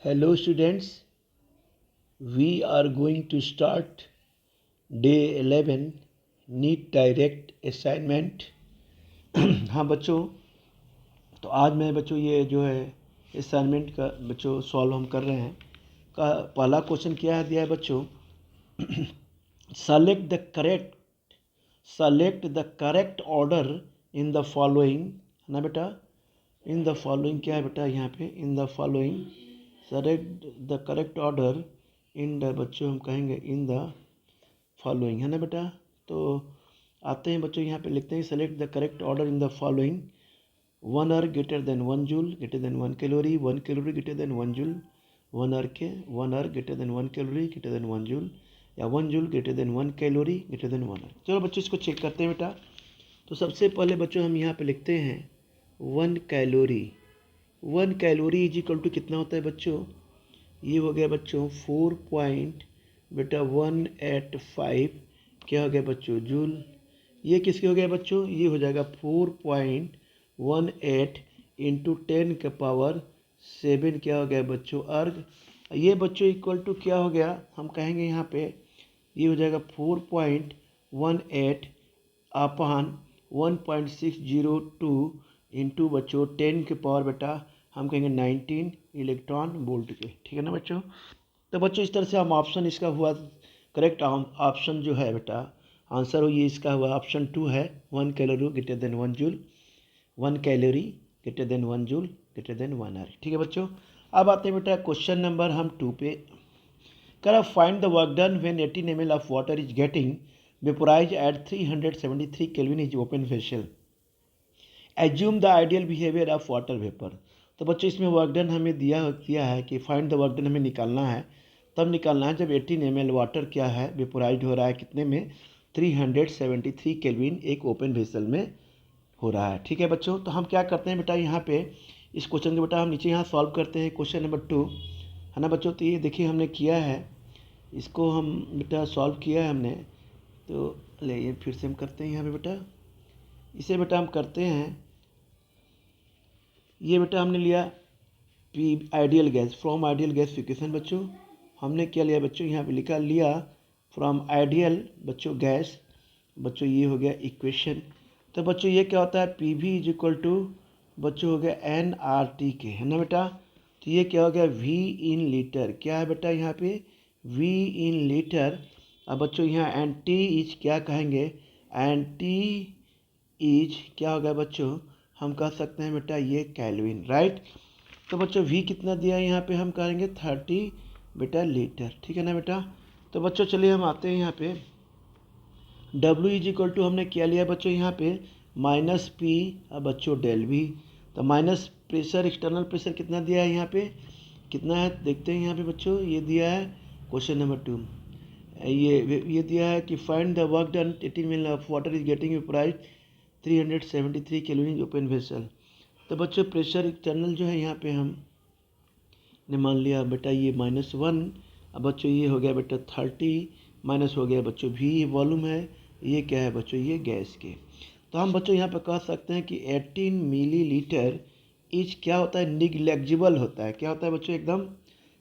Hello students, we are going to start day 11 NEET direct assignment. हाँ बच्चों, तो आज मैं बच्चों ये जो है असाइनमेंट का बच्चों सॉल्व हम कर रहे हैं। का पहला क्वेश्चन क्या है दिया है बच्चों, select the correct order in the following, है ना बेटा। इन द फॉलोइंग क्या है बेटा यहाँ पे, in the following select the correct order in the, बच्चों हम कहेंगे इन द फॉलोइंग, है ना बेटा। तो आते हैं बच्चों यहाँ पे लिखते हैं select the correct order in the following. 1 hour greater than 1 joule greater than 1 calorie, 1 calorie greater than 1 joule, 1 hour के 1 hour greater than 1 calorie greater than 1 joule, या 1 joule greater than 1 calorie greater than 1 hour। चलो बच्चों इसको check करते हैं बेटा। तो सबसे पहले बच्चों हम यहाँ पे लिखते हैं 1 calorie. 1 calorie is equal to कितना होता है बच्चों, ये हो गया बच्चों 4 पॉइंट बेटा 185 क्या हो गया बच्चों जूल। ये किसके हो गया बच्चों, ये हो जाएगा 4.18 इंटू 10 के पावर 7 क्या हो गया बच्चों अर्ग। ये बच्चों इक्वल टू क्या हो गया, हम कहेंगे यहाँ पे ये हो जाएगा 4.18 अपान 1.602 इंटू बच्चों 10 के पावर बेटा हम कहेंगे 19 इलेक्ट्रॉन वोल्ट के, ठीक है ना बच्चों। तो बच्चों इस तरह से हम ऑप्शन इसका हुआ करेक्ट ऑप्शन जो है बेटा आंसर हो ये इसका हुआ ऑप्शन 2 है। 1 calorie greater than 1 joule, 1 calorie greater than 1 joule greater than 1 hour, ठीक है बच्चों। अब आते हैं बेटा क्वेश्चन नंबर हम 2 पे। कर find the work done when 18 ml of water is getting vaporise at 373 kelvin is open vessel, assume the ideal behaviour of water vapour. तो बच्चों इसमें वर्क डन हमें दिया है कि फाइंड द वर्क डन हमें निकालना है, तब निकालना है जब 18 ml वाटर क्या है वेपोराइज हो रहा है कितने में 373 केल्विन एक ओपन वेसल में हो रहा है, ठीक है बच्चों। तो हम क्या करते हैं बेटा यहाँ पे इस क्वेश्चन को बेटा हम नीचे यहाँ सॉल्व करते हैं क्वेश्चन नंबर 2, है ना बच्चों। तो ये देखिए हमने किया है, इसको हम बेटा सॉल्व किया है हमने। तो ले ये फिर से हम करते हैं यहाँ पे बेटा, इसे बेटा हम करते हैं। ये बेटा हमने लिया P ideal gas from ideal gasification बच्चों, हमने क्या लिया बच्चों यहाँ पे लिया फ्रॉम आइडियल बच्चों गैस, बच्चों ये हो गया इक्वेशन। तो बच्चों ये क्या होता है P V is equal to बच्चों हो गया एन आर टी के, है ना बेटा। तो ये क्या हो गया वी इन लीटर, क्या है बेटा यहाँ पे वी इन लीटर। अब बच्चों यहाँ एन टी इज क्या कहेंगे, एन टी इज क्या हो गया बच्चों, हम कह सकते हैं बेटा ये कैल्विन, राइट। तो बच्चों v कितना दिया है यहाँ पे हम कहेंगे 30 बेटा लीटर, ठीक है ना बेटा। तो बच्चों चलिए हम आते हैं यहाँ पे w इज इक्वल टू हमने क्या लिया बच्चों यहाँ पे माइनस पी, अब बच्चों डेल v। तो माइनस प्रेशर एक्सटर्नल प्रेशर कितना दिया है यहाँ पे, कितना है देखते हैं यहाँ पे बच्चों। ये दिया है क्वेश्चन नंबर 2, ये दिया है कि find the work done 18 ml of water is getting vaporized 373 kelvin open vessel. तो बच्चों प्रेशर एक्सटर्नल जो है यहाँ पे हम ने मान लिया बेटा ये -1, अब बच्चों ये हो गया बेटा 30 माइनस हो गया बच्चों भी वॉल्यूम है, ये क्या है बच्चों ये गैस के। तो हम बच्चों यहाँ पे कह सकते हैं कि 18 मिलीलीटर इच क्या होता है निग्लेक्जिबल होता है, क्या होता है बच्चों एकदम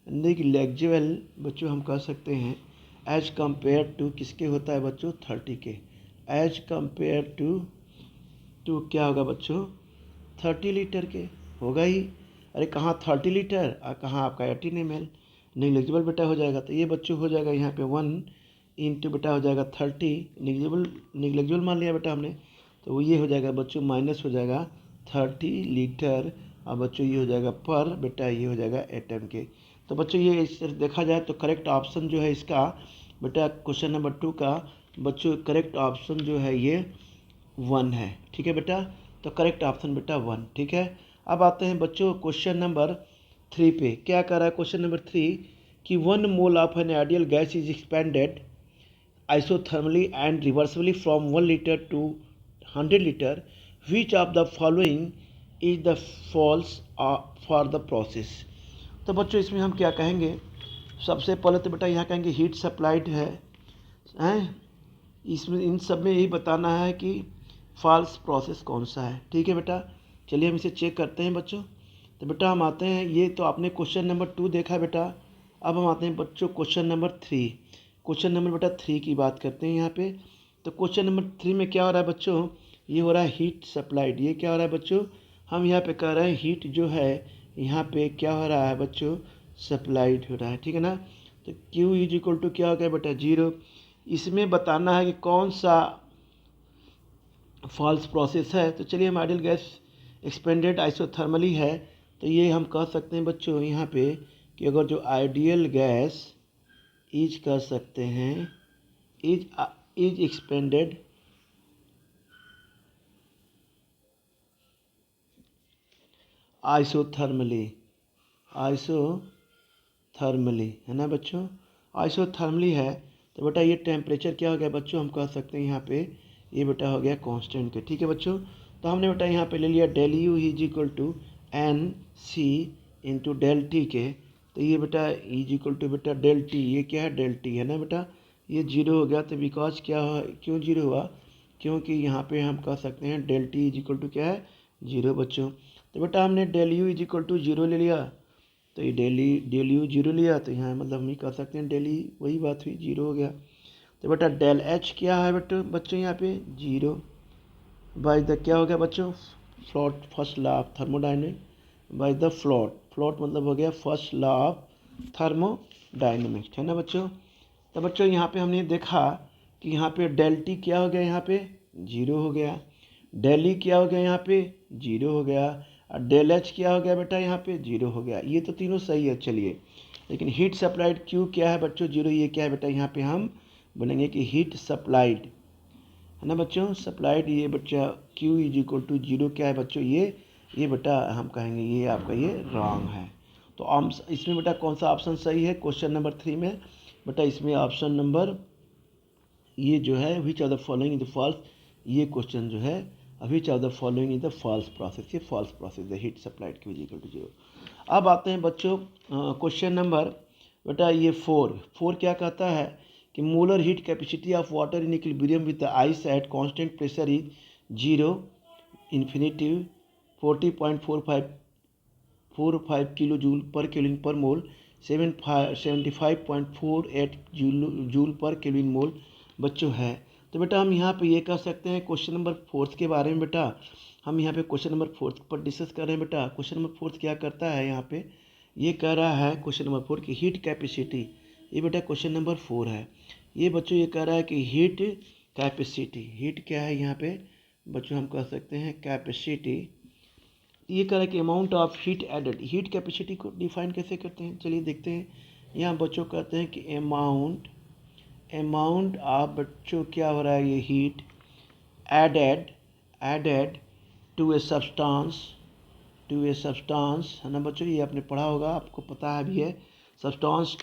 निग्लेक्जिबल बच्चों हम कह सकते हैं एज कंपेयर टू किसके होता है बच्चों 30 के, एज कंपेयर टू क्या होगा बच्चों 30 लीटर के होगा ही। अरे कहाँ 30 लीटर और कहाँ आपका 18 ml निग्लेक्जिबल बेटा हो जाएगा। तो ये बच्चों हो जाएगा यहाँ पे 1 इंटू बेटा हो जाएगा 30 निग्लेक्जिबल मान लिया बेटा हमने, तो ये हो जाएगा बच्चों माइनस हो जाएगा 30 लीटर और बच्चों ये हो जाएगा पर बेटा ये हो जाएगा एटम के। तो बच्चों ये इस तरह देखा जाए तो करेक्ट ऑप्शन जो है इसका बेटा क्वेश्चन नंबर 2 का बच्चों करेक्ट ऑप्शन जो है ये 1 है, ठीक है बेटा। तो करेक्ट ऑप्शन बेटा 1, ठीक है। अब आते हैं बच्चों क्वेश्चन नंबर 3 पे, क्या कर रहा है क्वेश्चन नंबर 3 कि 1 mole of an ideal gas is expanded isothermally and reversibly from 1 litre to 100 litre, which of the following is the false for the process. तो बच्चों इसमें हम क्या कहेंगे, सबसे पहले तो बेटा यहाँ कहेंगे हीट सप्लाइड है, इसमें इन सब में यही बताना है कि फॉल्स प्रोसेस कौन सा है, ठीक है बेटा। चलिए हम इसे चेक करते हैं बच्चों। तो बेटा हम आते हैं, ये तो आपने क्वेश्चन नंबर 2 देखा बेटा। अब हम आते हैं बच्चों क्वेश्चन नंबर 3। क्वेश्चन नंबर बेटा 3 की बात करते हैं यहाँ पे। तो क्वेश्चन नंबर 3 में क्या हो रहा है बच्चों, ये हो रहा है हीट सप्लाइड। ये क्या हो रहा है बच्चों, हम यहाँ पे कह रहे हैं हीट जो है यहाँ पे क्या हो रहा है बच्चों, सप्लाइड हो रहा है, ठीक है ना। तो Q इज इक्वल टू क्या हो गया बेटा 0। इसमें बताना है कि कौन सा फॉल्स प्रोसेस है। तो चलिए हम आइडियल गैस एक्सपेंडेड आइसोथर्मली है, तो ये हम कह सकते हैं बच्चों यहाँ पे कि अगर जो आइडियल गैस इज कह सकते हैं इज एक्सपेंडेड आइसोथर्मली है ना बच्चों, आइसोथर्मली है। तो बेटा ये टेम्परेचर क्या हो गया बच्चों, हम कह सकते हैं यहाँ पे ये बेटा हो गया कांस्टेंट के, ठीक है बच्चों। तो हमने बेटा यहाँ पे ले लिया del U is equal to n C into del T K. तो ये बेटा इज इक्वल टू बेटा डेल टी, ये क्या है डेल टी है ना बेटा, ये जीरो हो गया। तो बिकॉज क्या हो, क्यों जीरो हुआ, क्योंकि यहाँ पे हम कह सकते हैं del T is equal to क्या है जीरो बच्चों। तो बेटा हमने del U is equal to zero ले लिया, तो ये डेल यू जीरो लिया, तो यहाँ मतलब हम ये कह सकते हैं डेल ई वही बात हुई जीरो हो गया। तो बेटा डेल एच क्या है बेटा बच्चों यहाँ पे जीरो बाय द क्या हो गया बच्चों, फ्लॉट first law of thermodynamic by the फ्लॉट मतलब हो गया फर्स्ट लॉ ऑफ थर्मोडाइनमिक्स, है ना बच्चों। तो बच्चों यहाँ पे हमने देखा कि यहाँ पे डेल टी क्या हो गया, यहाँ पे जीरो हो गया, डेल ई क्या हो गया यहाँ पे जीरो हो गया, और डेल एच क्या हो गया बेटा यहाँ पे जीरो हो गया। ये तो तीनों सही है, चलिए। लेकिन हीट सप्लाइड क्यू क्या है बच्चों जीरो, ये क्या है बेटा यहाँ पे हम बोलेंगे कि हीट सप्लाइड है ना बच्चों, सप्लाइड ये बच्चा Q is equal to zero क्या है बच्चों, ये बेटा हम कहेंगे ये आपका ये रॉन्ग है। तो हम इसमें बेटा कौन सा ऑप्शन सही है क्वेश्चन नंबर 3 में, बेटा इसमें ऑप्शन नंबर ये जो है which are the following is the false, ये क्वेश्चन जो है which are the following is the false process, ये फॉल्स प्रोसेस है heat supplied Q is equal to zero. अब आते हैं बच्चों क्वेश्चन नंबर बेटा ये 4 क्या कहता है कि molar heat capacity of water in equilibrium with the ice at constant pressure is 0 infinity 40.45 kilo joule पर केल्विन पर मोल 75.48 जूल पर केल्विन मोल बच्चों है। तो बेटा हम यहाँ पे ये कह सकते हैं क्वेश्चन नंबर 4 के बारे में बेटा, हम यहाँ पे क्वेश्चन नंबर 4 पर डिस्कस कर रहे हैं बेटा। क्वेश्चन नंबर 4 क्या करता है यहाँ पे, ये कह रहा है क्वेश्चन नंबर 4 की हीट कैपेसिटी, ये बेटा क्वेश्चन नंबर 4 है। ये बच्चों ये कह रहा है कि हीट कैपेसिटी, हीट क्या है यहाँ पे बच्चों हम कह सकते हैं कैपेसिटी, ये कह रहा है कि amount of heat added. Heat capacity को डिफाइन कैसे करते हैं चलिए देखते हैं। यहाँ बच्चों कहते हैं कि अमाउंट ऑफ बच्चों क्या हो रहा है ये heat added to a substance है ना बच्चों, ये आपने पढ़ा होगा आपको पता है भी है, substance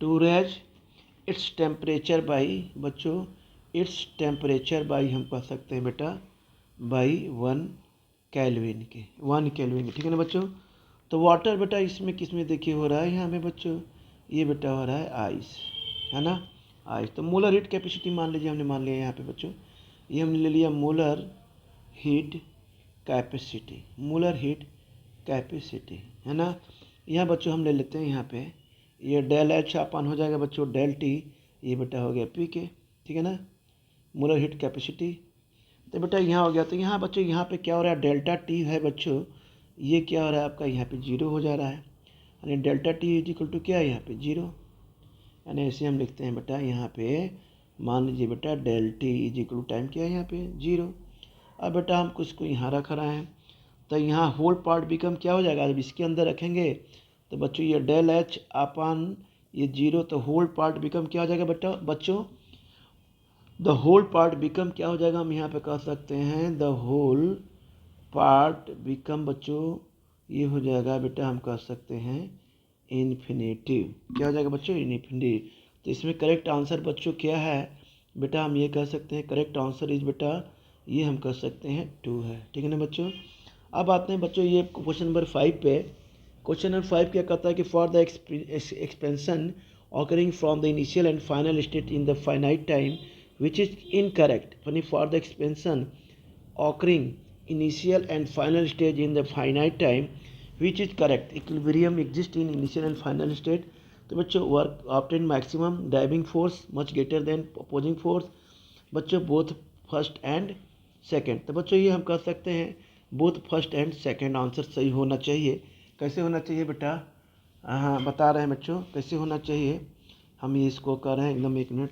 to raise its temperature by बच्चों, इट्स टेम्परेचर बाई हम कह सकते हैं बेटा बाई 1 केल्विन के, ठीक है ना बच्चों। तो वाटर बेटा इसमें किस में देखिए हो रहा है यहाँ पे बच्चों, ये बेटा हो रहा है आइस है ना, आइस। तो मोलर हीट कैपेसिटी मान लीजिए हमने मान लिया यहाँ पे बच्चों, ये हमने ले लिया मोलर हीट कैपेसिटी है ना। यहाँ बच्चों हम ले लेते हैं यहाँ पे ये डेल एच अपन हो जाएगा बच्चों डेल टी, ये बेटा हो गया पी के, ठीक है ना, मोलर हीट कैपेसिटी। तो बेटा यहाँ हो गया, तो यहाँ बच्चों यहाँ पे क्या हो रहा है डेल्टा टी है बच्चों, ये क्या हो रहा है आपका यहाँ पे जीरो हो जा रहा है, यानी delta T is equal to क्या है यहाँ पे जीरो, यानी ऐसे हम लिखते हैं बेटा यहाँ पे मान लीजिए बेटा del T is equal to time क्या है यहाँ पे जीरो। अब बेटा हम कुछ को यहाँ रख रहे हैं, तो यहाँ होल पार्ट बिकम क्या हो जाएगा, जब इसके अंदर रखेंगे तो बच्चों ये डेल एच अपन ये जीरो, तो होल पार्ट बिकम क्या हो जाएगा बेटा बच्चों, द होल पार्ट बिकम क्या हो जाएगा, हम यहाँ पे कह सकते हैं द होल पार्ट बिकम बच्चों ये हो जाएगा बेटा हम कह सकते हैं इन्फिनेटिव, क्या हो जाएगा बच्चों इन्फिनेटिव। तो इसमें करेक्ट आंसर बच्चों क्या है बेटा, हम ये कह सकते हैं करेक्ट आंसर इज बेटा ये हम कह सकते हैं 2 है, ठीक है ना बच्चों। अब आते हैं बच्चों ये क्वेश्चन नंबर 5 पे। क्वेश्चन नंबर 5 क्या कहता है कि for the expansion occurring from the initial and final state in the finite time which is incorrect, यानी for the expansion occurring initial and final stage in the finite time, which is correct? Equilibrium exists in initial and final state. तो बच्चों work obtain maximum driving force much greater than opposing force, बच्चों both first and second. तो बच्चों ये हम कह सकते हैं both first and second answer सही होना चाहिए। कैसे होना चाहिए बेटा? हाँ बता रहे हैं बच्चों कैसे होना चाहिए। हम ये इसको कर रहे हैं एकदम, एक मिनट।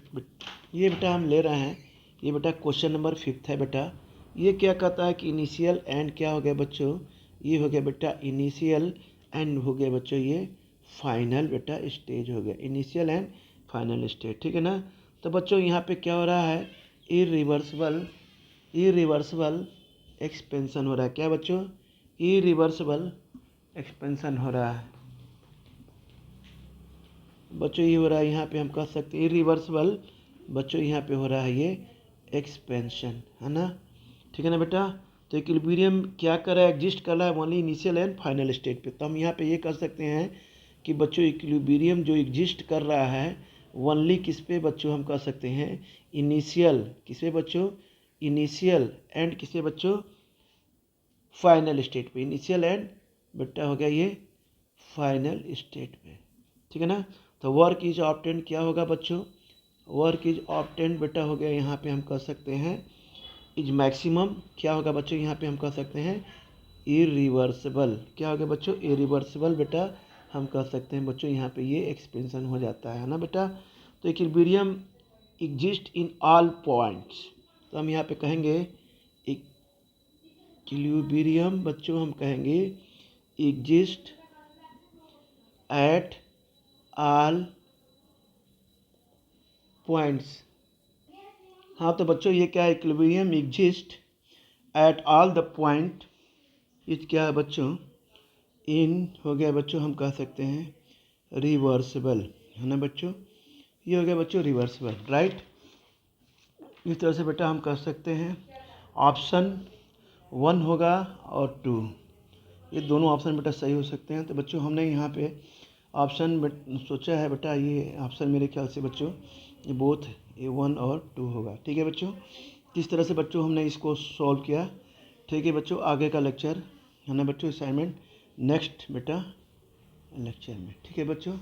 ये बेटा हम ले रहे हैं, ये बेटा क्वेश्चन नंबर 5 है बेटा। ये क्या कहता है कि इनिशियल एंड क्या हो गया बच्चों? ये हो गया बेटा इनिशियल एंड हो गया बच्चों ये फाइनल बेटा स्टेज हो गया, इनिशियल एंड फाइनल स्टेज, ठीक है ना। तो बच्चों यहाँ पे क्या हो रहा है? इरिवर्सिबल एक्सपेंशन हो रहा है। क्या बच्चों? इरिवर्सिबल एक्सपेंशन हो रहा है बच्चों। ये हो रहा है यहाँ पे हम कह सकते हैं इरिवर्सिबल बच्चों, यहाँ पे हो रहा है ये एक्सपेंशन, है ना, ठीक है ना बेटा। तो इक्विलिब्रियम क्या कर रहा है? एग्जिस्ट कर रहा है only initial and final state पे। तो हम यहाँ पे ये कर सकते हैं कि बच्चों इक्विलिब्रियम जो एग्जिस्ट कर रहा है ओनली किस पे बच्चों? हम कह सकते हैं इनिशियल, किस पे बच्चों? इनिशियल एंड किस पे बच्चों? फाइनल स्टेट पे। इनिशियल एंड बेटा हो गया ये फाइनल स्टेट पे, ठीक है ना। तो वर्क इज ऑब्टेन क्या होगा बच्चों? वर्क इज ऑब्टेन बेटा हो गया यहाँ पे हम कह सकते हैं इज मैक्सिमम क्या होगा बच्चों? यहाँ पे हम कह सकते हैं इरिवर्सिबल। क्या हो गया बच्चों? इरिवर्सिबल बेटा हम कह सकते हैं बच्चों, यहाँ पे ये एक्सपेंशन हो जाता है ना बेटा। तो equilibrium exist in all points. तो हम यहाँ पे कहेंगे इक्विलिब्रियम बच्चों हम कहेंगे एग्जिस्ट एट ऑल पॉइंट्स। हाँ तो बच्चों ये क्या है? Equilibrium exist at all the point is क्या है बच्चों? इन हो गया बच्चों हम कह सकते हैं रिवर्सिबल, है ना बच्चों। ये हो गया बच्चों रिवर्सिबल, राइट। इस तरह से बेटा हम कह सकते हैं ऑप्शन 1 होगा और 2, ये दोनों ऑप्शन बेटा सही हो सकते हैं। तो बच्चों हमने यहाँ पे ऑप्शन सोचा है बेटा, ये ऑप्शन मेरे ख्याल से बच्चों ये बोथ ये 1 और 2 होगा, ठीक है बच्चों। किस तरह से बच्चों हमने इसको सॉल्व किया, ठीक है बच्चों। आगे का लेक्चर है ना बच्चों, असाइनमेंट नेक्स्ट बेटा लेक्चर में, ठीक है बच्चों।